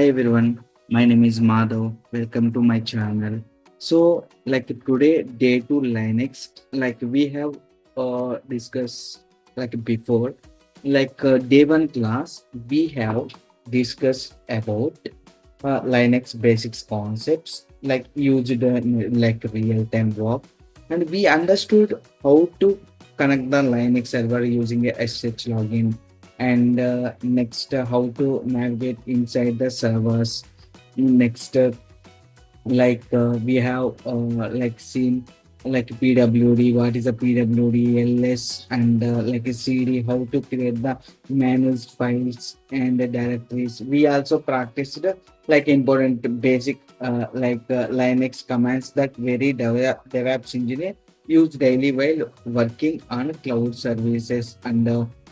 Hi everyone, my name is Madhav. Welcome to my channel. So, today, day two Linux, we have discussed before, day one class, we have discussed about Linux basics concepts used in real time work, and we understood how to connect the Linux server using a SSH login, and next how to navigate inside the servers. Next we have seen PWD, what is a PWD, LS, and a CD, how to create the manuals, files, and the directories. We also practiced important basic Linux commands that very DevOps engineer use daily while working on cloud services and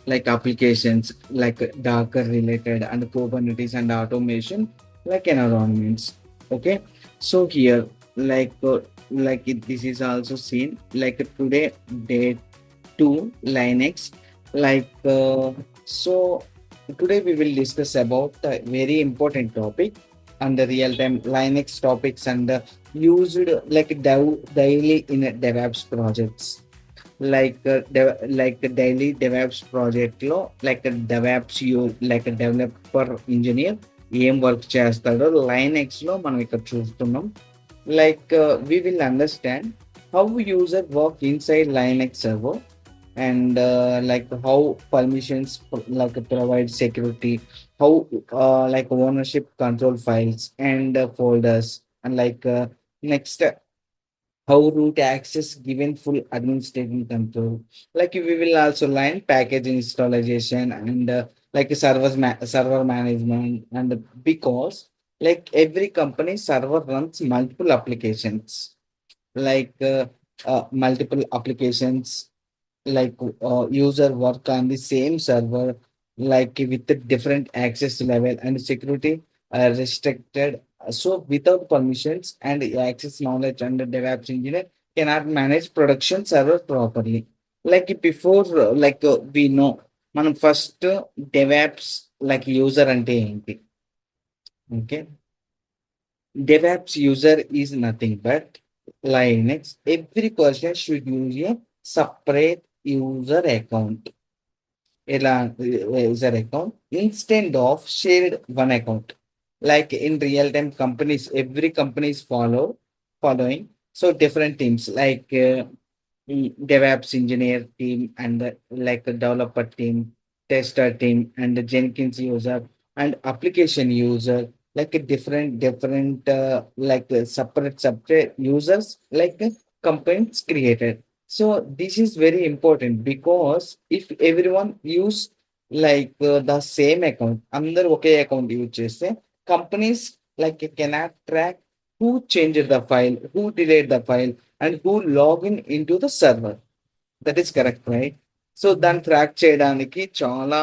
applications like Docker related and Kubernetes and automation environments. Okay, so here this is also seen today day 2 Linux so today we will discuss about a very important topic and the real-time Linux topics and used daily in DevOps projects daily DevOps project లో DevOps developer engineer ఏం work చేస్తాడో Linux లో మనం ఇక్కడ చూస్తున్నాం. We will understand how user work inside Linux server and how permissions provide security, how ownership control files and folders, and next how root access given full administrative control. We will also learn package installation and server management, and because every company server runs multiple applications, like multiple applications user work on the same server with a different access level and security restricted. So without permissions and access knowledge, and the DevOps engineer cannot manage production server properly. Before we know మనం first DevOps user అంటే ఏంటి? Okay, DevOps user is nothing but Linux. Every person should use a separate user account, user account instead of shared one account. Like in real time companies, every company is following so different teams DevOps engineer team and a developer team, tester team, and the Jenkins user and application user, a different separate users companies created. So this is very important because if everyone use the same account, అందరు ఒకే account use చేస్తే companies cannot track who changed the file, who deleted the file, and who log in into the server. That is correct, right? So దాన్ని track చేయడానికి చాలా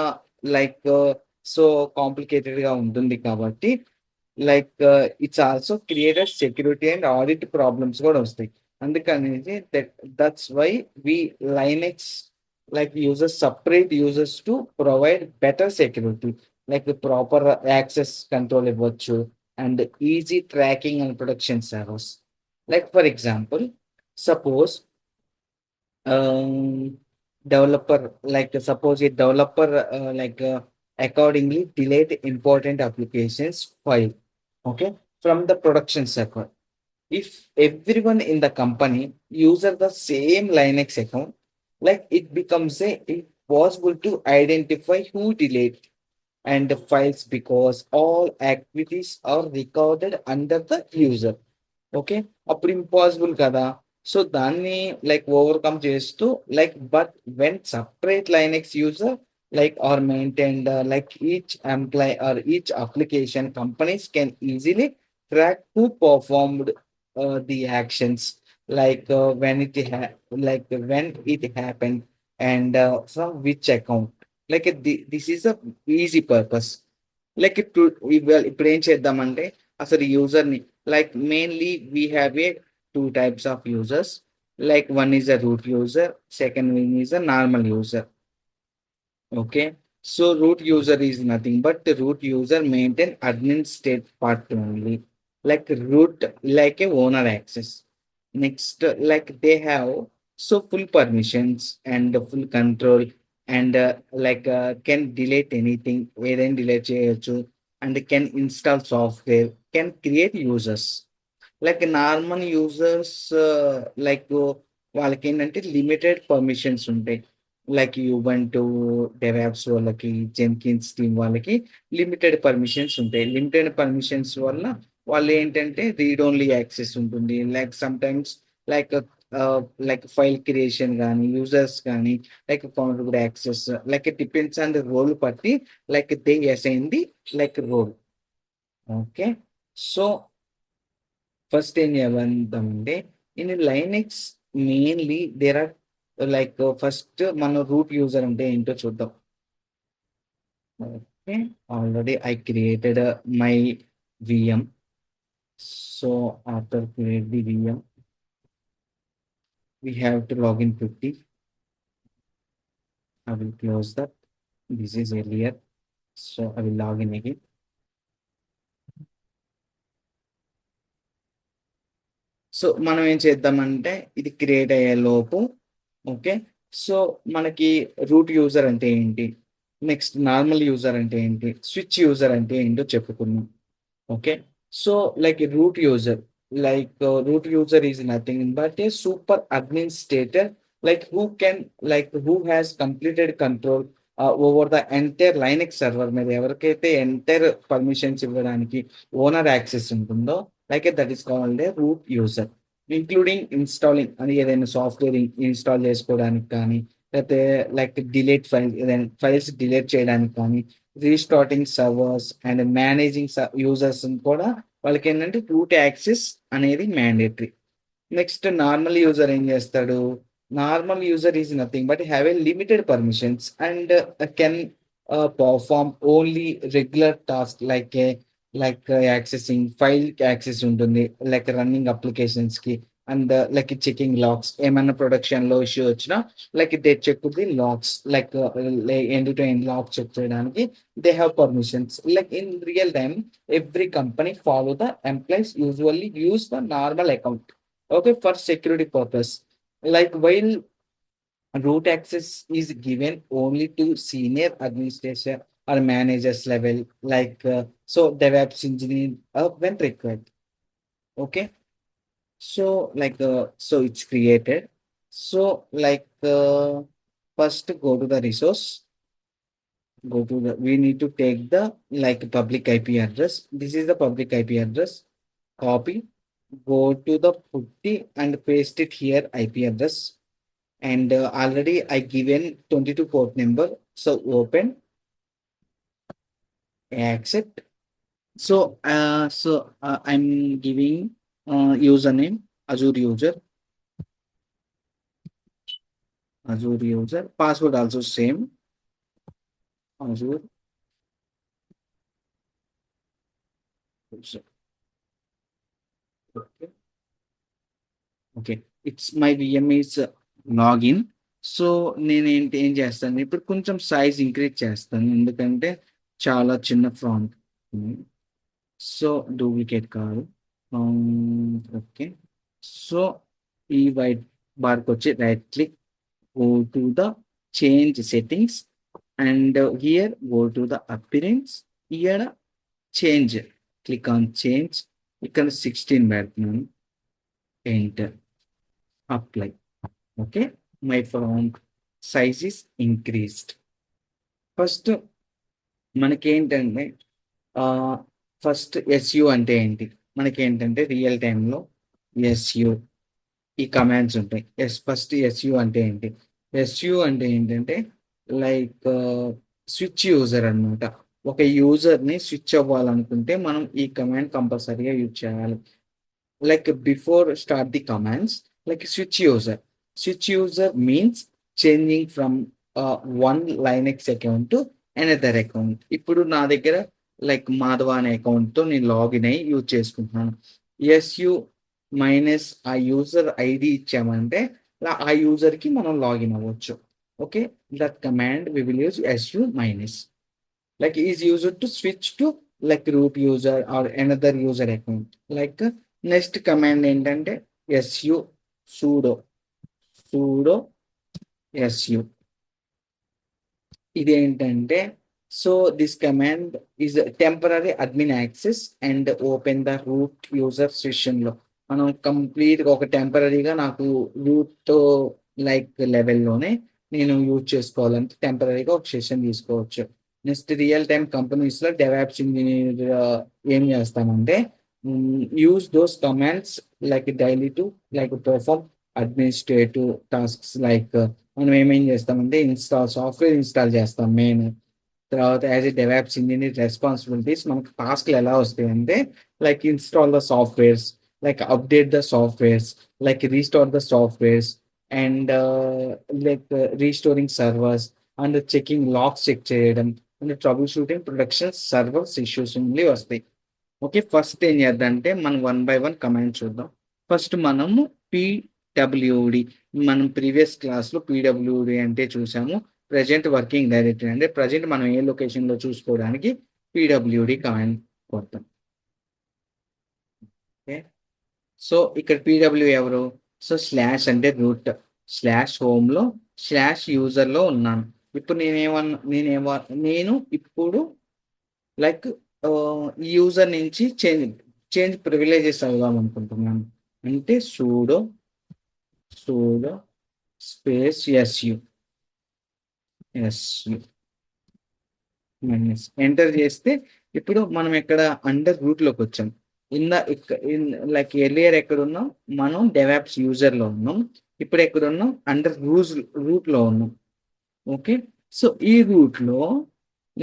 so complicated గా ఉంటుంది కాబట్టి it's also created security and audit problems కూడా వస్తాయి. అందుకనేసి that's why we Linux uses separate users to provide better security, proper access control ఇవ్వచ్చు and easy tracking and production servers. For example, suppose um, developer suppose a developer accordingly delete important applications file, okay, from the production server. If everyone in the company uses the same Linux account, it becomes impossible to identify who delete and the files because all activities are recorded under the user. Okay, అప్పుడు impossible కదా. So దాన్ని overcome చేస్తూ but when separate Linux user are maintained each employee are each application, companies can easily track who performed the actions when it when it happened and from which account. This is a easy purpose. ఇప్పుడు ఇప్పుడు ఏం చేద్దామంటే అసలు user ని mainly we have a two types of users. One is a root user, second one is a normal user. Okay, So root user is nothing but the root user maintain admin state part only. Like root, like a owner access. Next, like they have so full permissions and full control and can delete anything, ఏదైనా delete చేయొచ్చు and can install software, can create users. Like normal users like వాళ్ళకి ఏంటంటే limited permissions ఉంటాయి. Like Ubuntu DevOps వాళ్ళకి, Jenkins team వాళ్ళకి limited permissions ఉంటాయి. Limited permissions వల్ల వాళ్ళు ఏంటంటే రీడ్ ఓన్లీ యాక్సెస్ ఉంటుంది. Like some times like like file creation కానీ, యూజర్స్ కానీ, like counter access, like depends on the role బట్టి like they assign the like role. Okay. So first ఏం చేద్దామంటే in Linux mainly there are like first మనం route user అంటే ఏంటో చూద్దాం. Okay, already I created my VM. So after create the VM we have to log in quickly. I will close that. This is earlier, so I will log in again. So మనం ఏం చేద్దామంటే ఇది create అయ్యే లోపు okay. So మనకి route user అంటే ఏంటి, next normal user అంటే ఏంటి, స్విచ్ యూజర్ అంటే ఏంటో చెప్పుకున్నాం. Okay. So like root user is nothing but A super administrator like who has completed control over the entire Linux server మీద ఎవరికైతే ఎంటైర్ పర్మిషన్స్ ఇవ్వడానికి ఓనర్ యాక్సెస్ ఉంటుందో like that is called a root user. Including installing అని ఏదైనా software install చేసుకోవడానికి కానీ, లేకపోతే like delete ఏదైనా ఫైల్స్ డిలీట్ చేయడానికి కానీ, restarting servers and managing users కూడా వాళ్ళకి ఏంటంటే రూట్ యాక్సెస్ అనేది మ్యాండేటరీ. నెక్స్ట్ నార్మల్ యూజర్ ఏం చేస్తాడు, normal user is nothing but have a limited permissions and can perform only regular task like accessing file access ఉంటుంది, like running applications కి and like checking logs. ఏమైనా production లో issue వచ్చినా like they check the logs, like end to end log check చేయడానికి they have permissions. Like in real time every company follow the employees usually use the normal account, okay, for security purpose. Like while root access is given only to senior administration or managers level, like so DevOps engineer when required. Okay. So so it's created. So first go to the resource, we need to take the like public IP address. This is the public IP address. Copy, go to the putty and paste it here IP address. And already I given 22 port number. So open, accept. So I'm giving username Azure user, password also same Azure user. Okay. Okay, it's my VMs login. So నేను ఏం చేస్తాను ఇప్పుడు కొంచెం size increase చేస్తాను ఎందుకంటే చాలా చిన్న font. So duplicate కాదు. ఓకే. సో ఈ వైట్ బార్కి వచ్చి right click, go to the change settings and here go to the appearance, here change, click on change. ఇక్కడ 16 పెడుతున్నాను, enter, apply. Okay, my font size is increased. First మనకేంటంటే first SU అంటే ఏంటి, మనకేంటంటే real టైంలో SU ఈ commands ఉంటాయి. First SU అంటే ఏంటి, ఎస్యు అంటే ఏంటంటే లైక్ స్విచ్ యూజర్ అనమాట. ఒక యూజర్ని స్విచ్ అవ్వాలనుకుంటే మనం ఈ కమాండ్ కంపల్సరీగా యూజ్ చేయాలి. like before start the commands, like switch user means changing from one Linux account to another account. ఇప్పుడు నా దగ్గర లైక్ మాధవ అనే అకౌంట్ తో నేను లాగిన్ అయ్యి యూజ్ చేసుకుంటున్నాను. ఎస్యు మైనస్ ఆ యూజర్ ఐడి ఇచ్చామంటే ఆ యూజర్ కి మనం లాగిన్ అవ్వచ్చు. Okay, that command we will use su minus, like is used to switch to like root user or another user account. Like next command ఏంటంటే su sudo sudo su. ఇదేంటంటే so this command is temporary admin access and open the root user session లో మనం complete గా ఒక టెంపరరీగా నాకు route like లెవెల్లోనే నేను use చేసుకోవాలంటే టెంపరరీగా ఒక సెషన్ తీసుకోవచ్చు. నెక్స్ట్ రియల్ టైమ్ కంపెనీస్ లో డెవాప్స్ ఇంజనీర్ ఏం చేస్తామంటే use those commands like daily to like perform administrative tasks. Like మనం ఏమేం చేస్తామంటే సాఫ్ట్వేర్ ఇన్స్టాల్ చేస్తాం మెయిన్. తర్వాత as a DevOps engineer responsibilities మనకు టాస్క్లు ఎలా వస్తాయంటే like install the softwares, like update the softwares, like restore the softwares and like restoring servers and checking logs check చేయడం and troubleshooting production servers issues నుండి వస్తాయి. Okay, first ఏం చేద్దాం అంటే మనం వన్ బై వన్ కమాండ్ చూద్దాం. First మనము PWD, మనం ప్రీవియస్ క్లాస్లో పిడబ్ల్యూడి అంటే చూసాము ప్రజెంట్ వర్కింగ్ డైరెక్టరీ, అంటే ప్రజెంట్ మనం ఏ లొకేషన్లో చూసుకోవడానికి పిడబ్ల్యూడి కమాండ్ కొడతాం. ఓకే, సో ఇక్కడ పిడబ్ల్యూ ఎవరు? సో స్లాష్ అంటే రూట్, స్లాష్ హోమ్లో స్లాష్ యూజర్లో ఉన్నాను. ఇప్పుడు నేను ఇప్పుడు లైక్ ఈ యూజర్ నుంచి చేంజ్ చేంజ్ ప్రివిలేజెస్ అవుదాం అనుకుంటున్నాను. అంటే pseudo pseudo space SU SU minus enter చేస్తే ఇప్పుడు మనం ఇక్కడ అండర్ రూట్ లోకి వచ్చాం. లైక్ ఎర్లియర్ ఎక్కడ ఉన్నాం, మనం డెవాప్స్ యూజర్ లో ఉన్నాం. ఇప్పుడు ఎక్కడ ఉన్నాం, అండర్ రూట్ లో ఉన్నాం. ఓకే, సో ఈ రూట్ లో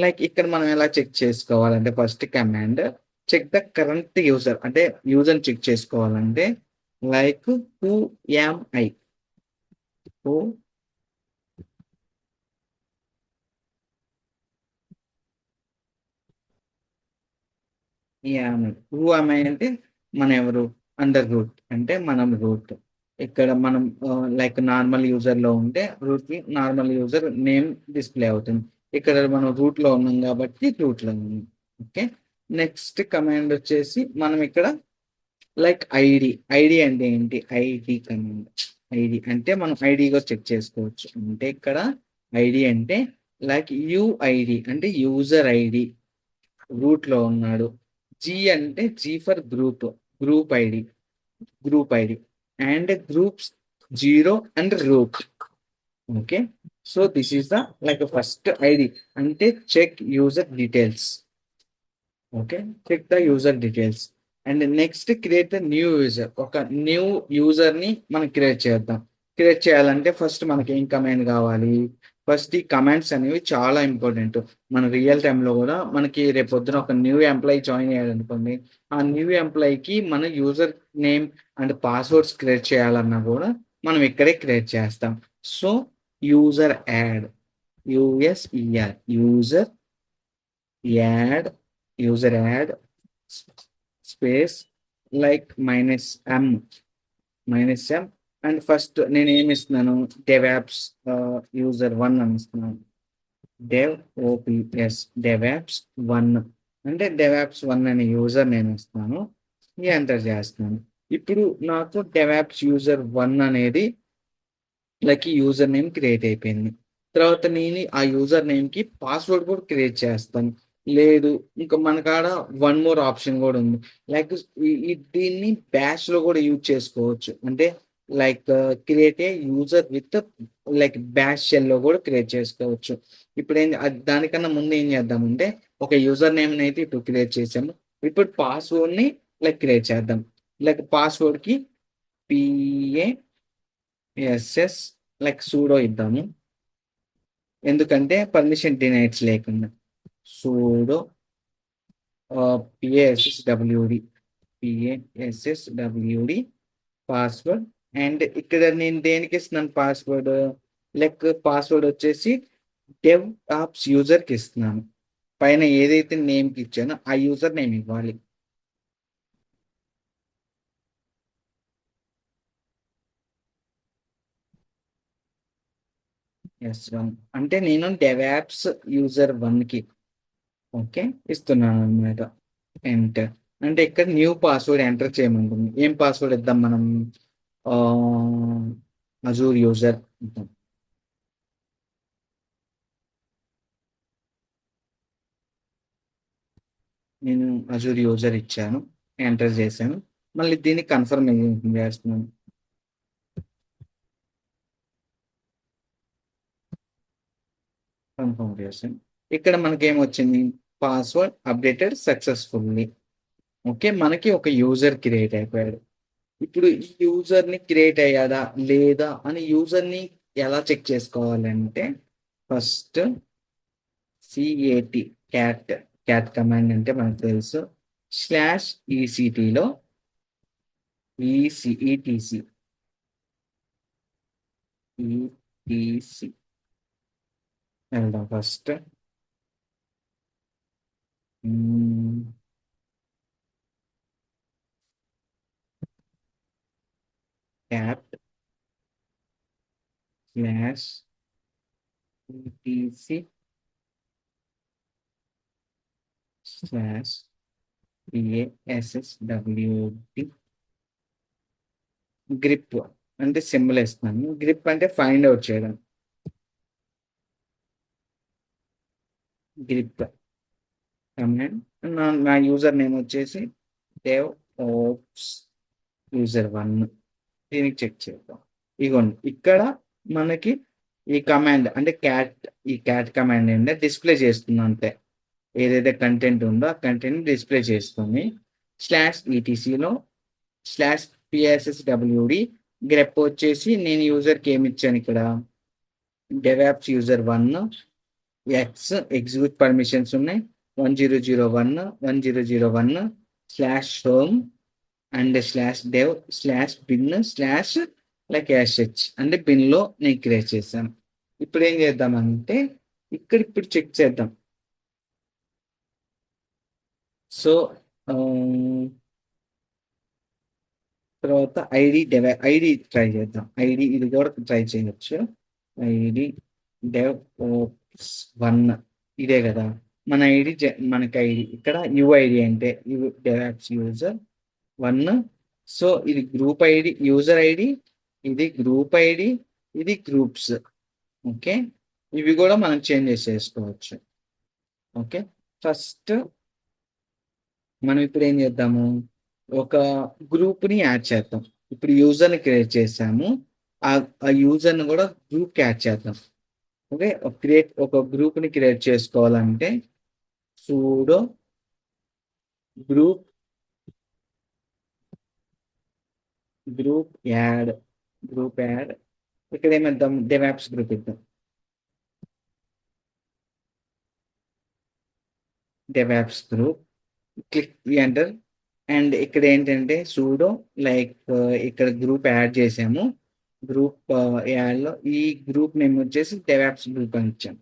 లైక్ ఇక్కడ మనం ఎలా చెక్ చేసుకోవాలంటే first command check the current user, అంటే యూజర్ చెక్ చేసుకోవాలంటే like who am I, who am I, who am I అంటే మన ఎవరు, అండర్ రూట్ అంటే మనం రూట్. ఇక్కడ మనం లైక్ నార్మల్ యూజర్ లో ఉంటే root normal user name display అవుతుంది. ఇక్కడ మనం రూట్ లో ఉన్నాం కాబట్టి రూట్ లో ఉన్నాం. ఓకే, నెక్స్ట్ కమాండ్ వచ్చేసి మనం ఇక్కడ లైక్ ఐడి, ఐడి అంటే ఏంటి, ఐడి కమాండ్. ఐడి అంటే మనం ఐడిగా చెక్ చేసుకోవచ్చు. అంటే ఇక్కడ ఐడి అంటే లైక్ యుఐడి అంటే యూజర్ ఐడి, రూట్ లో ఉన్నాడు. జి అంటే G for group, group ID, group ID and groups zero and root. Okay, so this is the like first ID అంటే check user details. Okay, check the user details and next create the new user. ఒక new user ని మనం create చేద్దాం. Create చేయాలంటే first మనకి ఏం command కావాలి, first ఈ కమాండ్స్ అనేవి చాలా ఇంపార్టెంట్. మన రియల్ టైంలో కూడా మనకి రేపు పొద్దున ఒక న్యూ ఎంప్లాయీ జాయిన్ అయ్యాడనుకోండి, ఆ న్యూ ఎంప్లాయీకి మన user name and passwords create చేయాలన్నా కూడా మనం ఇక్కడే క్రియేట్ చేస్తాం. So user add, U S E R user add, user add space like minus M and first నేను ఏమి ఇస్తున్నాను, డెవాప్స్ యూజర్ వన్ అని ఇస్తున్నాను. డెవ్ ఓపీఎస్ డెవాప్స్ వన్ అంటే డెవాప్స్ వన్ అనే యూజర్ నేను ఇస్తాను, ఎంటర్ చేస్తున్నాను. ఇప్పుడు నాకు డెవాప్స్ యూజర్ వన్ అనేది లైక్ యూజర్ నేమ్ క్రియేట్ అయిపోయింది. తర్వాత నేను ఆ యూజర్ నేమ్ కి పాస్వర్డ్ కూడా క్రియేట్ చేస్తాను. లేదు ఇంకా మన కాడ వన్ మోర్ ఆప్షన్ కూడా ఉంది, లైక్ దీన్ని బ్యాష్ లో కూడా యూజ్ చేసుకోవచ్చు. అంటే like create a user with like bash shell లో కూడా క్రియేట్ చేసుకోవచ్చు. ఇప్పుడు దానికన్నా ముందు ఏం చేద్దామంటే ఒక యూజర్ నేమ్ అయితే ఇప్పుడు క్రియేట్ చేసాము. ఇప్పుడు పాస్వర్డ్ ని లైక్ క్రియేట్ చేద్దాం. లైక్ పాస్వర్డ్ కి పిఏఎస్ఎస్ లైక్ సూడో ఇద్దాము, ఎందుకంటే పర్మిషన్ డినైట్స్ లేకుండా. Sudo P A S S W D, P A S S W D password. And ఇక్కడ నేను దేనికి ఇస్తున్నాను పాస్వర్డ్, లైక్ పాస్వర్డ్ వచ్చేసి డెవ్ ఆప్స్ యూజర్కి ఇస్తున్నాను. పైన ఏదైతే నేమ్కి ఇచ్చానో ఆ యూజర్ నేమ్ ఇవ్వాలి. S1 అంటే నేను డెవాప్స్ యూజర్ 1కి ఓకే ఇస్తున్నాను అనమాట. ఎంటర్ అంటే ఇక్కడ న్యూ పాస్వర్డ్ ఎంటర్ చేయమంటుంది. ఏం పాస్వర్డ్ ఇద్దాం మనం? అజూర్ యూజర్ ఇద్దాం. నేను అజూర్ యూజర్ ఇచ్చాను, ఎంటర్ చేశాను. మళ్ళీ దీన్ని కన్ఫర్మ్ చేస్తున్నాను. కన్ఫర్మ్ చేశాను. ఇక్కడ మనకి ఏమొచ్చింది? Password updated successfully. ఓకే, మనకి ఒక యూజర్ క్రియేట్ అయిపోయాడు. ఇప్పుడు ఈ యూజర్ ని క్రియేట్ అయ్యాడా లేదా అని యూజర్ ని ఎలా చెక్ చేసుకోవాలంటే, first C A T cat cat command అంటే మనకు తెలుసు. స్లాష్ ఈసిటీలో ఈటీసీ ఈటీసీ వెళ్దాం first. Cat slash ETC slash P A S S W D grep అంటే సింబల్ ఇస్తున్నాను. గ్రిప్ అంటే ఫైండ్ అవుట్ చేయడం. Grep command. నా యూజర్ నేమ్ వచ్చేసి దేవ్ ఓప్స్ యూజర్ 1. దీనికి చెక్ చేద్దాం. ఇగోండి ఇక్కడ మనకి ఈ కమాండ్ అంటే ఈ క్యాట్ కమాండ్ ఏంటంటే డిస్ప్లే చేస్తుంది అంతే. ఏదైతే కంటెంట్ ఉందో ఆ కంటెంట్ డిస్ప్లే చేస్తుంది. స్లాష్ ఈటీసీలో స్లాష్ పిఎస్ఎస్డబ్ల్యూడి గ్రెప్ వచ్చేసి నేను యూజర్కి ఏమి ఇచ్చాను ఇక్కడ? DevOps user 1 x execute permissions ఉన్నాయి. 1001 1001 slash home and slash dev slash bin slash like ash అంటే బిన్ లో నేను క్రియేట్ చేశాను. ఇప్పుడు ఏం చేద్దామంటే ఇప్పుడు చెక్ చేద్దాం. సో తర్వాత ఐడి ట్రై చేద్దాం. ఐడి ఇది కూడా ట్రై చేయొచ్చు. ఐడి డెవ్ ఓప్స్ 1 ఇదే కదా మన ఐడి. మనకి ఐడి ఇక్కడ యుఐడి అంటే డెవాప్స్ యూజర్ 1. సో ఇది గ్రూప్ ఐడి, యూజర్ ఐడి, ఇది గ్రూప్ ఐడి, ఇది గ్రూప్స్. ఓకే, ఇవి కూడా మనం చేంజెస్ చేసుకోవచ్చు. ఓకే, ఫస్ట్ మనం ఇప్పుడు ఏం చేద్దాము? ఒక గ్రూప్ని యాడ్ చేద్దాం. ఇప్పుడు యూజర్ని క్రియేట్ చేసాము. ఆ యూజర్ని కూడా గ్రూప్కి యాడ్ చేద్దాం. ఓకే, ఒక గ్రూప్ని క్రియేట్ చేసుకోవాలంటే సూడో గ్రూప్ గ్రూప్ యాడ్ ఇక్కడ ఏమిద్దాం? డెవాప్స్ గ్రూప్ ఇద్దాం. DevOps group click enter. And ఇక్కడ ఏంటంటే సూడో లైక్ ఇక్కడ గ్రూప్ యాడ్ చేసాము. గ్రూప్ యాడ్లో ఈ గ్రూప్ నేమ్ వచ్చేసి డెవాప్స్ గ్రూప్ అని ఇచ్చాము.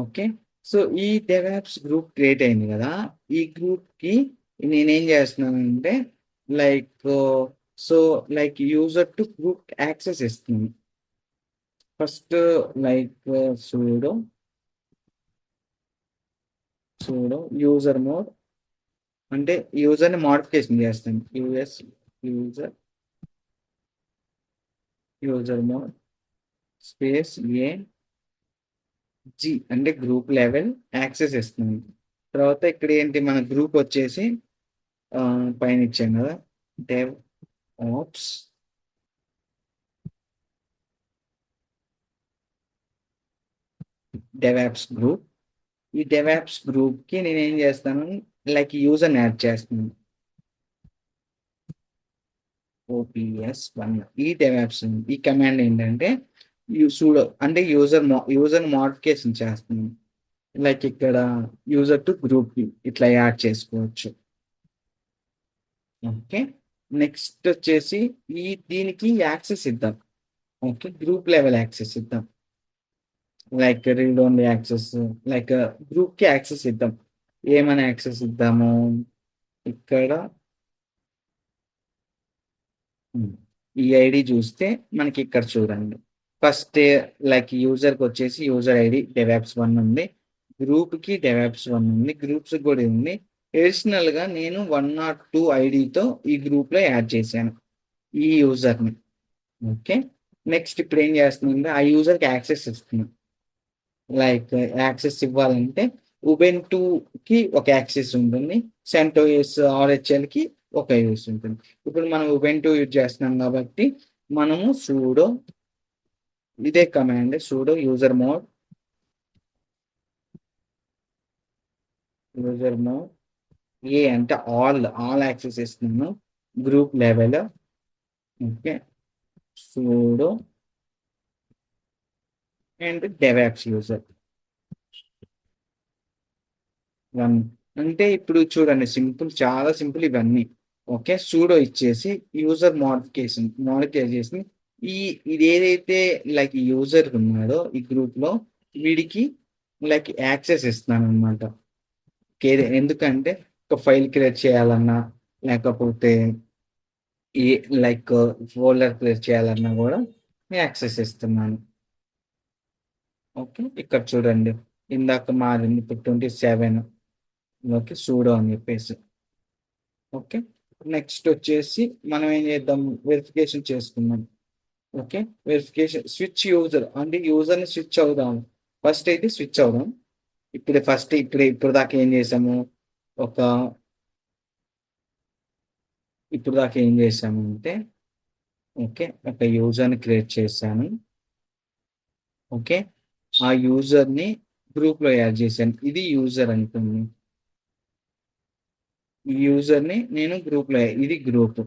ఓకే, సో ఈ డెవాప్స్ గ్రూప్ క్రియేట్ అయింది కదా. ఈ గ్రూప్కి నేనేం చేస్తున్నానంటే like so like user to group access ఇస్తుంది. First like sudo user mod అంటే యూజర్ని మోడిఫికేషన్ చేస్తాను. యూజర్ మోడ్ స్పేస్ జి అంటే గ్రూప్ లెవెల్ యాక్సెస్ ఇస్తుంది. తర్వాత ఇక్కడ ఏంటి మన గ్రూప్ వచ్చేసి పైన ఇచ్చాం కదా, డెవ్ ఆప్స్ డెవాప్స్ గ్రూప్. ఈ డెవాప్స్ గ్రూప్కి నేను ఏం చేస్తాను? లైక్ యూజర్ని యాడ్ చేస్తున్నాను. OPS1 ఈ డెవాప్స్ ఈ కమాండ్ ఏంటంటే సూడో అంటే యూజర్ మోడిఫికేషన్ చేస్తున్నాను. లైక్ ఇక్కడ యూజర్ టు గ్రూప్ ఇట్లా యాడ్ చేసుకోవచ్చు. ఓకే, నెక్స్ట్ వచ్చేసి దీనికి యాక్సెస్ ఇద్దాం. ఓకే, గ్రూప్ లెవెల్ యాక్సెస్ ఇద్దాం. Like read only access, like group కి యాక్సెస్ ఇద్దాం. ఏమైనా యాక్సెస్ ఇద్దాము? ఇక్కడ ఈ ఐడి చూస్తే మనకి ఇక్కడ చూడండి ఫస్ట్ లైక్ యూజర్కి వచ్చేసి యూజర్ ఐడి డెవాప్స్ 1 ఉంది. గ్రూప్కి డెవాప్స్ 1 ఉంది. గ్రూప్స్ కూడా ఉంది. అడిషనల్ గా నేను 102 ఐడితో ఈ గ్రూప్ లో యాడ్ చేశాను ఈ యూజర్ని. ఓకే, నెక్స్ట్ ఇప్పుడు ఏం చేస్తుంది, ఆ యూజర్కి యాక్సెస్ ఇస్తుంది. లైక్ యాక్సెస్ ఇవ్వాలంటే ఉబెంటుకి ఒక యాక్సెస్ ఉంటుంది, సెంటోస్ ఆర్హెచ్ఎల్ కి ఒక యూస్ ఉంటుంది. ఇప్పుడు మనం ఉబెంటు యూజ్ చేస్తున్నాం కాబట్టి మనము సూడో ఇదే కమాండ్ సూడో యూజర్ మోడ్ ఏ అంటే ఆల్ యాక్సెస్ ఇస్తున్నాను group level. Okay, pseudo and DevOps user 1 అంటే ఇప్పుడు చూడండి, సింపుల్, చాలా సింపుల్ ఇవన్నీ. ఓకే, సూడో ఇచ్చేసి యూజర్ మోడిఫై చేసి ఈ ఇది ఏదైతే లైక్ యూజర్ ఉన్నాడో ఈ గ్రూప్ లో వీడికి లైక్ యాక్సెస్ ఇస్తున్నాను అనమాట. ఎందుకంటే ఒక ఫైల్ క్రియేట్ చేయాలన్నా లేకపోతే ఈ లైక్ ఫోల్డర్ క్రియేట్ చేయాలన్నా కూడా యాక్సెస్ ఇస్తున్నాను. ఓకే, ఇక్కడ చూడండి, ఇందాక మారింది ఇప్పుడు 27. ఓకే, సూడో అని చెప్పేసి. ఓకే, నెక్స్ట్ వచ్చేసి మనం ఏం చేద్దాం, వెరిఫికేషన్ చేసుకుందాం. ఓకే, వెరిఫికేషన్ స్విచ్ యూజర్ అంటే యూజర్ని స్విచ్ అవుదాం. ఫస్ట్ అయితే స్విచ్ అవుదాం. ఇప్పుడు దాకా ఏం చేసాము, ఒక ఇప్పుడు దాకా ఏం చేసాము అంటే ఓకే, ఒక యూజర్ని క్రియేట్ చేశాను. ఓకే, ఆ యూజర్ని గ్రూప్లో యాడ్ చేశాను. ఇది యూజర్ అనుకోండి, ఈ యూజర్ని నేను గ్రూప్లో, ఇది గ్రూప్.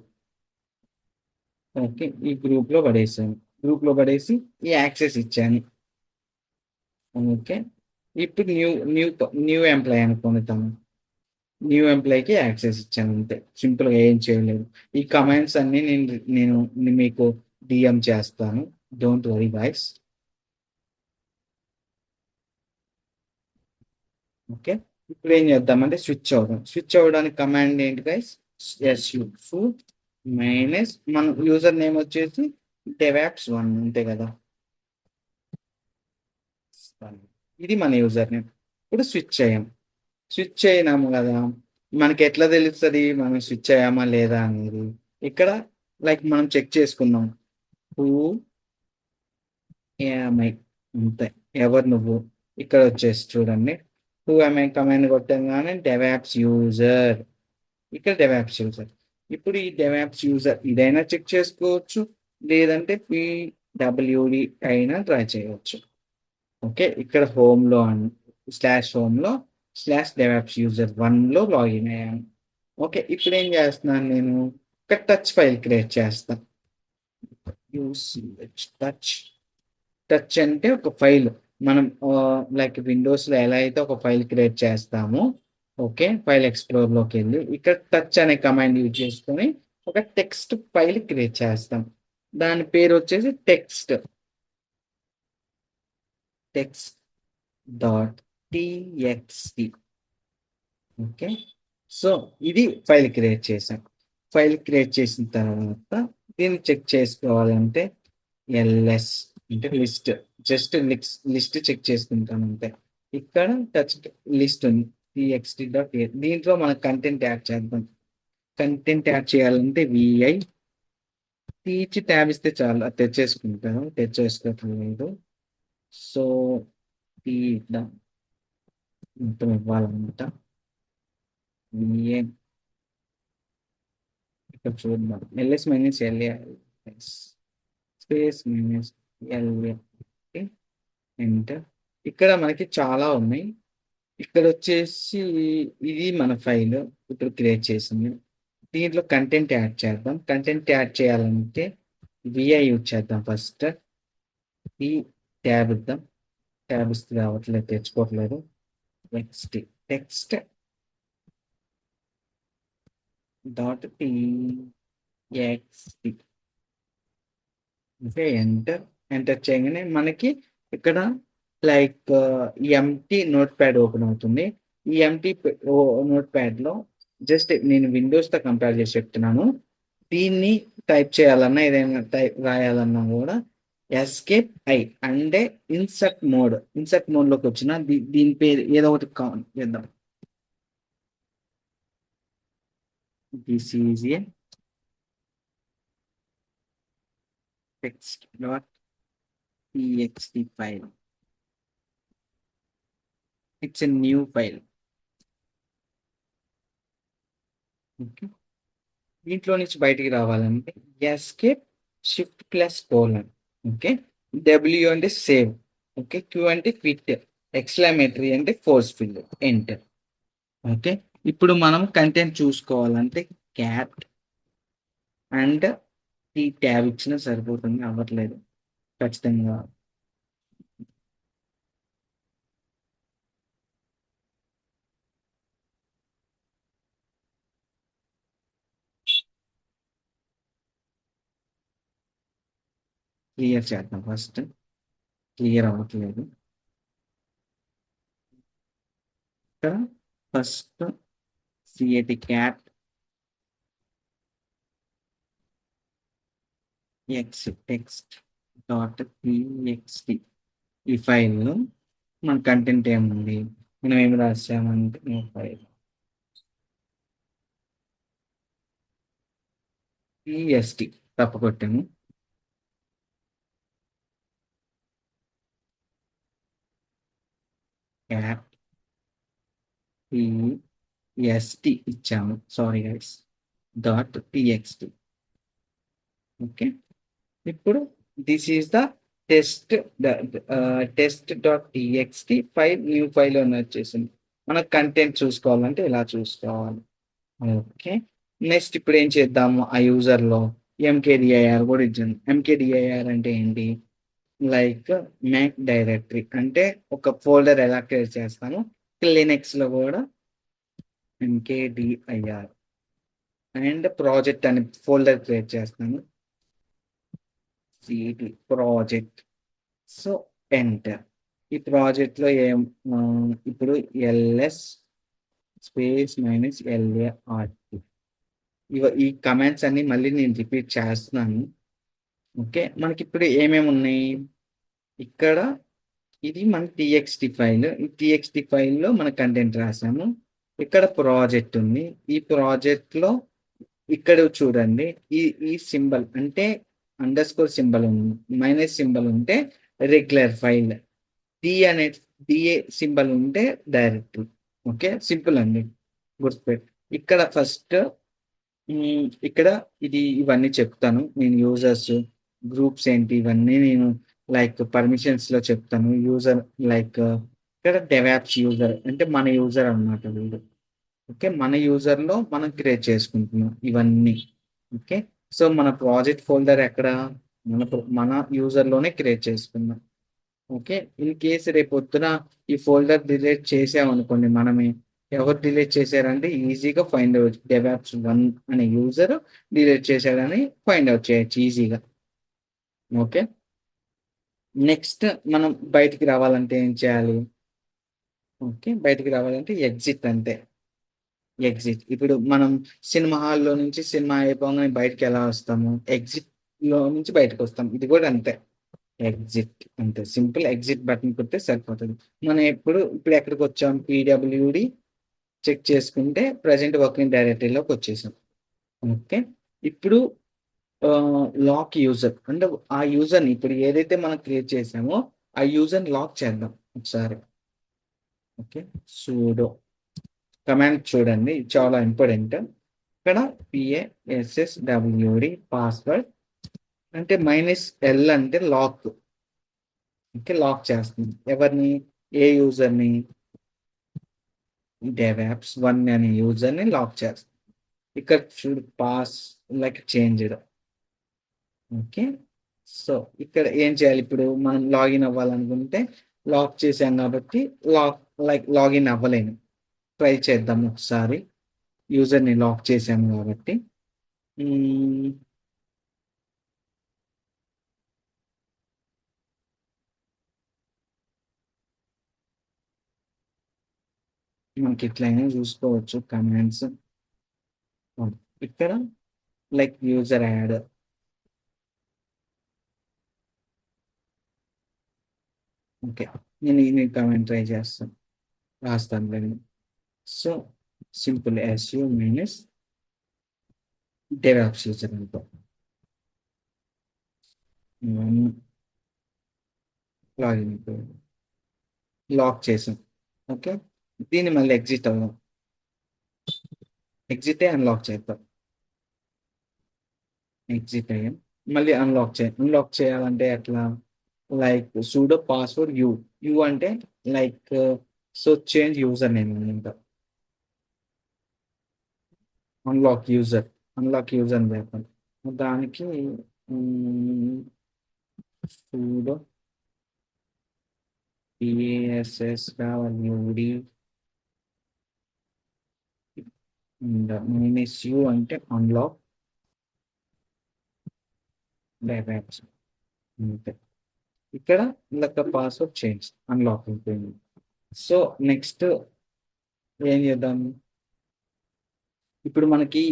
ఓకే, ఈ గ్రూప్లో పడేసాను. గ్రూప్లో పడేసి ఈ యాక్సెస్ ఇచ్చాను. ఓకే, ఇప్పుడు న్యూ న్యూ ఎంప్లాయ్ అనుకోండి, తను న్యూ ఎంప్లాయ్కి యాక్సెస్ ఇచ్చాను అంతే. సింపుల్గా ఏం చేయలేదు. ఈ కమాండ్స్ అన్ని నేను మీకు డిఎం చేస్తాను, డోంట్ వరీ గైస్. ఓకే, ఇప్పుడు ఏం చేద్దామంటే స్విచ్ అవ్వడానికి కమాండ్ ఏంటి గైస్, ఎస్యు సు మైనస్ మన యూజర్ నేమ్ వచ్చేసి డెవాప్స్ 1 అంతే కదా. ఇది మన యూజర్ నేమ్. ఇప్పుడు స్విచ్ అయినాము కదా, మనకి ఎట్లా తెలుస్తుంది మనం స్విచ్ అయ్యామా లేదా అనేది. ఇక్కడ లైక్ మనం చెక్ చేసుకుందాం, హూ ఏమై అంతే, ఎవరు నువ్వు. ఇక్కడ వచ్చేసి చూడండి, హూ ఎంఐ కమాండ్ కొట్టంగానే డెవాప్స్ యూజర్, ఇక్కడ డెవాప్స్ యూజర్. ఇప్పుడు ఈ డెవాప్స్ యూజర్ ఇదైనా చెక్ చేసుకోవచ్చు, లేదంటే పిడబ్ల్యూడి అయినా ట్రై చేయవచ్చు. ఓకే, ఇక్కడ హోమ్లో హోమ్లో /DevOps user 1లో లాగిన్ అయ్యాను. ఓకే, ఇప్పుడు ఏం చేస్తున్నాను, నేను ఒక టచ్ ఫైల్ క్రియేట్ చేస్తాను. టచ్ టచ్ అంటే ఒక ఫైల్, మనం లైక్ విండోస్లో ఎలా అయితే ఒక ఫైల్ క్రియేట్ చేస్తామో, ఓకే, ఫైల్ ఎక్స్ప్లోర్లోకి వెళ్ళి ఇక్కడ టచ్ అనే కమాండ్ యూజ్ చేసుకొని ఒక టెక్స్ట్ ఫైల్ క్రియేట్ చేస్తాం. దాని పేరు వచ్చేసి text dot T X T. Okay, so ఇది ఫైల్ క్రియేట్ చేసాం. ఫైల్ క్రియేట్ చేసిన తర్వాత దీన్ని చెక్ చేసుకోవాలంటే ఎల్ఎస్ అంటే లిస్ట్ చెక్ చేసుకుంటాను అంతే. ఇక్కడ టచ్ లిస్ట్ ఉంది, txt.a. దీంట్లో మనం కంటెంట్ యాడ్ చేద్దాం. కంటెంట్ యాడ్ చేయాలంటే విఐ తీర్చి ట్యాబ్ ఇస్తే చాలు, అది తెచ్చేసుకోవట్లేదు. సో తీద్దాం, మొత్తం ఇవ్వాలన్నమాట. ఇక్కడ చూద్దాం, L S minus L A space minus L A enter. ఇక్కడ మనకి చాలా ఉన్నాయి. ఇక్కడ వచ్చేసి ఇది మన ఫైల్ ఇప్పుడు క్రియేట్ చేసింది. దీంట్లో కంటెంట్ యాడ్ చేద్దాం. కంటెంట్ యాడ్ చేయాలంటే విఐ యూజ్ చేద్దాం. ఫస్ట్ ఈ ట్యాబ్ ఇద్దాం. ట్యాబ్ ఇస్తే రావట్లేదు, తెచ్చుకోవట్లేదు. Text dot T X T. Okay, enter చేయగానే మనకి ఇక్కడ like empty notepad open అవుతుంది. ఈ ఎంటీ నోట్ ప్యాడ్లో జస్ట్ నేను విండోస్తో కంపేర్ చేసి చెప్తున్నాను. దీన్ని టైప్ చేయాలన్నా ఏదైనా రాయాలన్నా కూడా ఎస్కేప్ ఐ అంటే ఇన్సర్ట్ మోడ్ లోకి వచ్చిన దీని పేరు ఏదో ఒకటి చేద్దాం. This is a text dot T X T file. It's a new file. Okay, దీంట్లో నుంచి బయటికి రావాలంటే escape shift plus colon. Okay, W అంటే సేవ్. ఓకే, క్యూ అంటే క్విట్, ఎక్స్క్లమేటరీ అంటే ఫోర్స్ఫుల్, ఎంటర్. ఓకే, ఇప్పుడు మనం కంటెంట్ చూసుకోవాలంటే క్యాట్ అండ్ ఈ ట్యాబ్ ఇచ్చినా సరిపోతుంది, అవ్వట్లేదు ఖచ్చితంగా. క్లియర్ చేద్దాం ఫస్ట్. క్లియర్ అవ్వట్లేదు ఇక్కడ. First create cat x text dot T X T. ఈ ఫైల్లో మన కంటెంట్ ఏముంది, మనం ఏమి రాసామంటే ఫైల్ టీఎస్టీ తప్పకొట్టాము. క్యాట్ టీఎస్టీ ఇచ్చాము, sorry guys, dot T X T. Okay, ఇప్పుడు this is the test test dot T X T file, new file అని వచ్చేసింది. మన కంటెంట్ చూసుకోవాలంటే ఇలా చూసుకోవాలి. ఓకే, నెక్స్ట్ ఇప్పుడు ఏం చేద్దాము, ఆ యూజర్లో ఎంకేడిఐఆర్ కూడా ఇచ్చాను. ఎంకేడిఐఆర్ అంటే ఏంటి, లైక్ మ్యాక్ డైరెక్టరీ అంటే ఒక ఫోల్డర్ ఎలా క్రియేట్ చేస్తాము, లినక్స్ లో కూడా ఎంకేడిఐఆర్ అండ్ ప్రాజెక్ట్ అనే ఫోల్డర్ క్రియేట్ చేస్తాను, సిడి ప్రాజెక్ట్. So enter. ఈ ప్రాజెక్ట్ లో ఏం ఇప్పుడు ఎల్ఎస్ స్పేస్ మైనస్ ఎల్ఏఆర్టీ. ఈ కమాండ్స్ అన్ని మళ్ళీ నేను రిపీట్ చేస్తున్నాను. ఓకే, మనకి ఇప్పుడు ఏమేమి ఉన్నాయి ఇక్కడ, ఇది మన టీఎక్స్టీ ఫైల్. ఈ టీఎక్స్టీ ఫైల్లో మన కంటెంట్ రాసాము. ఇక్కడ ప్రాజెక్ట్ ఉంది. ఈ ప్రాజెక్ట్ లో ఇక్కడ చూడండి, ఈ ఈ సింబల్ అంటే అండర్ స్కోర్ సింబల్ ఉంది, మైనస్ సింబల్ ఉంటే రెగ్యులర్ ఫైల్, డి అనే డిఏ సింబల్ ఉంటే డైరెక్టరీ. ఓకే, సింపుల్ అండి, గుర్తుపెట్టి. ఇక్కడ ఫస్ట్ ఇక్కడ ఇవన్నీ చెప్తాను నేను, యూజర్స్ గ్రూప్స్ ఏంటి ఇవన్నీ నేను లైక్ పర్మిషన్స్ లో చెప్తాను. యూజర్ లైక్ ఇక్కడ డెవాప్స్ యూజర్ అంటే మన యూజర్ అన్నమాట వీడు. ఓకే, మన యూజర్ లో మనం క్రియేట్ చేసుకుంటున్నాం ఇవన్నీ. ఓకే, సో మన ప్రాజెక్ట్ ఫోల్డర్ ఎక్కడ, మన యూజర్ లోనే క్రియేట్ చేసుకున్నాం. ఓకే, ఇన్ కేసు రేపు పొద్దున ఈ ఫోల్డర్ డిలీట్ చేసామనుకోండి మనమే, ఎవరు డిలీట్ చేశారంటే ఈజీగా ఫైండ్ అవుట్, డెవాప్స్ 1 అనే యూజర్ డిలీట్ చేశాడని ఫైండ్ అవుట్ చేయొచ్చు ఈజీగా. ఓకే, నెక్స్ట్ మనం బయటికి రావాలంటే ఏం చేయాలి, ఓకే బయటికి రావాలంటే ఎగ్జిట్ అంతే. ఎగ్జిట్. ఇప్పుడు మనం సినిమా హాల్లో నుంచి సినిమా అయిపోగానే బయటికి ఎలా వస్తాము, ఎగ్జిట్ లో నుంచి బయటకు వస్తాం. ఇది కూడా అంతే, ఎగ్జిట్ అంతే సింపుల్. ఎగ్జిట్ బటన్ కొడితే సరిపోతుంది. మనం ఇప్పుడు ఎక్కడికి వచ్చాం, పీడబ్ల్యూడి చెక్ చేసుకుంటే ప్రజెంట్ వర్కింగ్ డైరెక్టరీలోకి వచ్చేసాం. ఓకే, ఇప్పుడు లాక్ యూజర్ అంటే ఆ యూజర్ని ఇప్పుడు ఏదైతే మనం క్రియేట్ చేసామో ఆ యూజర్ని లాక్ చేద్దాం ఒకసారి. ఓకే, సూడో కమాండ్ చూడండి, చాలా ఇంపార్టెంట్. ఇక్కడ పిఏఎస్ఎస్డబ్ల్యూడి పాస్వర్డ్ అంటే -L అంటే లాక్. ఓకే, లాక్ చేస్తుంది ఎవరిని, ఏ యూజర్ని, డెవాప్స్ 1 అనే యూజర్ని లాక్ చేస్తుంది. ఇక్కడ చూడు pass like changed. Okay, so ఇక్కడ ఏం చేయాలి, ఇప్పుడు మనం లాగిన్ అవ్వాలనుకుంటే లాక్ చేసాం కాబట్టి లాగిన్ అవ్వలేను. ట్రై చేద్దాం ఒకసారి, యూజర్ని లాక్ చేసాము కాబట్టి. మ్మ్, మనకి ఇట్లయినా చూసుకోవచ్చు కమాండ్స్. ఇక్కడ లైక్ యూజర్ యాడ్ ఓకే. నేను కామెంట్ ట్రై చేస్తాను. రాస్తాను లేండి. So simple SEO minus DevOps user అనుకో. లాగిన్ అయిపోయింది. లాక్ చేసాం. ఓకే. దీన్ని మళ్ళీ ఎగ్జిట్ అవ్వడం. ఎగ్జిట్ అయ్యి అన్లాక్ చేద్దాం. ఎగ్జిట్ అయ్యాం. మళ్ళీ అన్లాక్ చేయాలంటే ఎట్లా? Like sudo password U. U అంటే like so change user name అనమాట. Unlock user. అన్లాక్ యూజర్ అని చెప్పండి. దానికి సూడో పిఎస్ఎస్ కావాలి యూడి మైనస్ యూ అంటే అన్లాక్ డైరెక్ట్స్ అంతే. ఇక్కడ లెక్క పాస్వర్డ్ చేంజ్ అన్లాక్ అయిపోయింది. సో నెక్స్ట్ ఏం చేద్దాం? ఇప్పుడు మనకి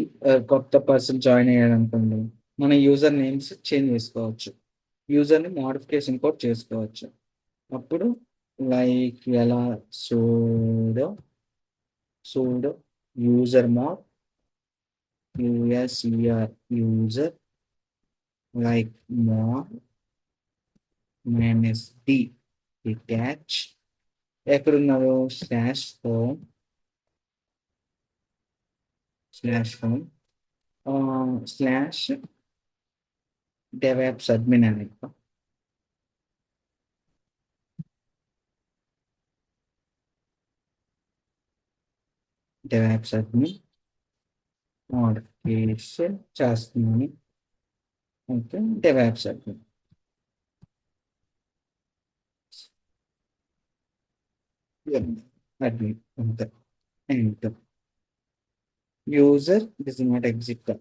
కొత్త పర్సన్ జాయిన్ అయ్యాడు అనుకోండి, మన యూజర్ నేమ్స్ చేంజ్ చేసుకోవచ్చు. యూజర్ని మోడిఫికేషన్ కూడా చేసుకోవచ్చు. అప్పుడు లైక్ ఎలా? Sudo sudo user mod U S E R user like mod minus D detach ఎక్కడున్నారు? Slash home slash DevOps admin అని డెవాప్స్ అడ్మిన్ మోడిఫికేషన్ చేస్తున్నాను. ఓకే. డెవాప్స్ అడ్మిన్ అడ్మిన్ అంతే. Enter. User this not exit.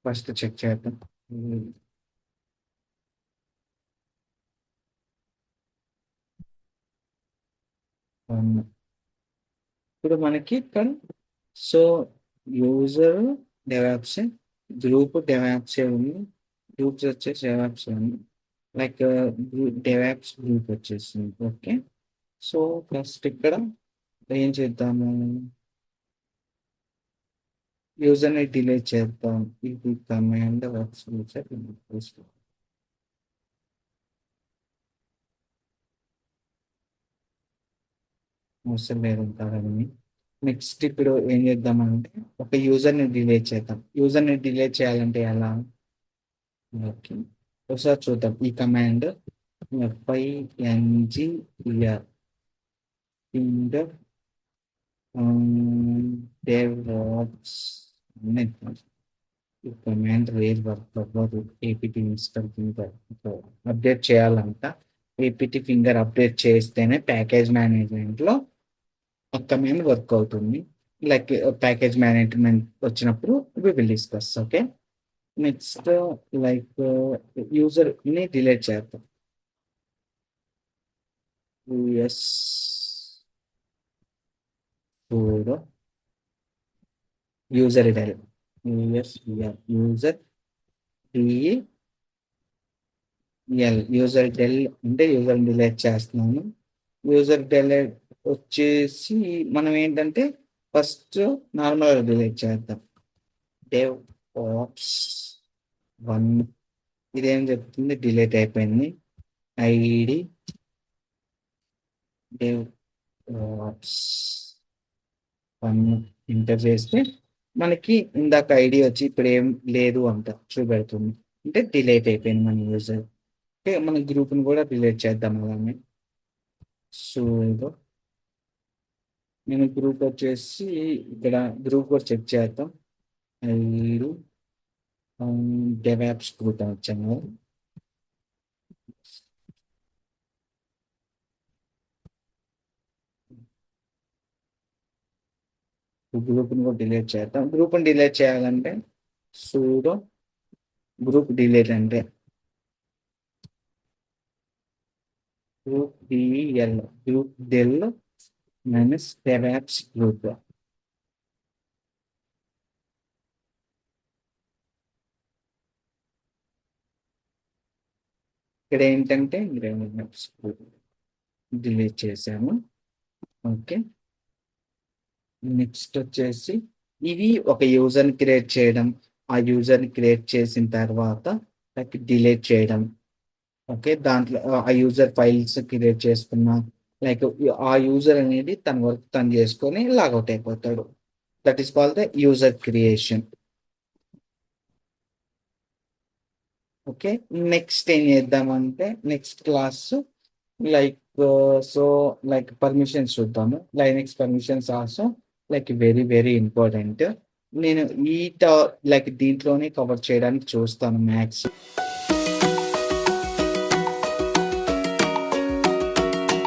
First check చేద్దాం. అవును. ఇప్పుడు మనకి ఇక్కడ so user DevOps group DevOps ఉంది. గ్రూప్స్ వచ్చేసి డెవాప్స్ ఉంది. లైక్ డెవాప్స్ గ్రూప్ వచ్చేసింది. ఓకే. సో ఫస్ట్ ఇక్కడ ఏం చేద్దాము? యూజర్ని డిలీట్ చేద్దాం. ఇది కమాండ్ వర్క్స్ యూజర్ అవసరం లేదు కాదని. నెక్స్ట్ ఇప్పుడు ఏం చేద్దామంటే ఒక యూజర్ని డిలీట్ చేద్దాం. యూజర్ని డిలీట్ చేయాలంటే ఎలా? ఓకే. ఒకసారి చూద్దాం. ఈ కమాండ్ FINGER ఫింగర్ DevOps ఈ కమాండ్ రేర్ వర్క్ అవ్వదు. ఏపీటీ ఇన్స్టాల్ ఫింగర్ అప్డేట్ చేయాలంట. ఏపీటీ ఫింగర్ అప్డేట్ చేస్తేనే ప్యాకేజ్ మేనేజ్మెంట్లో ఆ కమాండ్ వర్క్ అవుతుంది. లైక్ ప్యాకేజ్ మేనేజ్మెంట్ వచ్చినప్పుడు we will discuss. Okay. Next like యూజర్ని డిలీట్ చేద్దాం. U S sudo user del user D L user del అంటే యూజర్ డిలీట్ చేస్తున్నాను. యూజర్ డిలీట్ వచ్చేసి మనం ఏంటంటే ఫస్ట్ నార్మల్గా డిలీట్ చేద్దాం. డెవ్ ఆప్స్ 1 ఇదేం చెప్తుంది? డిలీట్ అయిపోయింది. ఐడి డెవ్ ఆప్స్ 1 ఎంటర్ చేస్తే మనకి ఇందాక ఐడి వచ్చి ఇప్పుడు ఏం లేదు అంట చూపెడుతుంది. అంటే డిలీట్ అయిపోయింది మన యూజర్. ఓకే. మన గ్రూప్ని కూడా డిలీట్ చేద్దాం అలానే. సో నేను గ్రూప్ వచ్చేసి ఇక్కడ గ్రూప్ కూడా చెక్ చేద్దాం. ఐడి డెవాప్స్ గ్రూప్ అని వచ్చాను. గ్రూప్ని కూడా డిలీట్ చేద్దాం. గ్రూప్ని డిలీట్ చేయాలంటే సూడో గ్రూప్ డిలీట్ అంటే group D L group del minus DevOps group ఇక్కడ ఏంటంటే డిలీట్ చేశాను. ఓకే. నెక్స్ట్ వచ్చేసి ఇవి ఒక యూజర్ని క్రియేట్ చేయడం, ఆ యూజర్ని క్రియేట్ చేసిన తర్వాత లైక్ డిలీట్ చేయడం. ఓకే. దాంట్లో ఆ యూజర్ ఫైల్స్ క్రియేట్ చేసుకున్న లైక్ ఆ యూజర్ అనేది తన వర్క్ తను చేసుకొని లాగౌట్ అయిపోతాడు. That is called the user creation. Okay. Next ఏం చేద్దామంటే next class like so like permissions చూద్దాము. Linux permissions also like very very important. నేను ఈ లైక్ దీంట్లోనే కవర్ చేయడానికి చూస్తాను మ్యాథ్స్.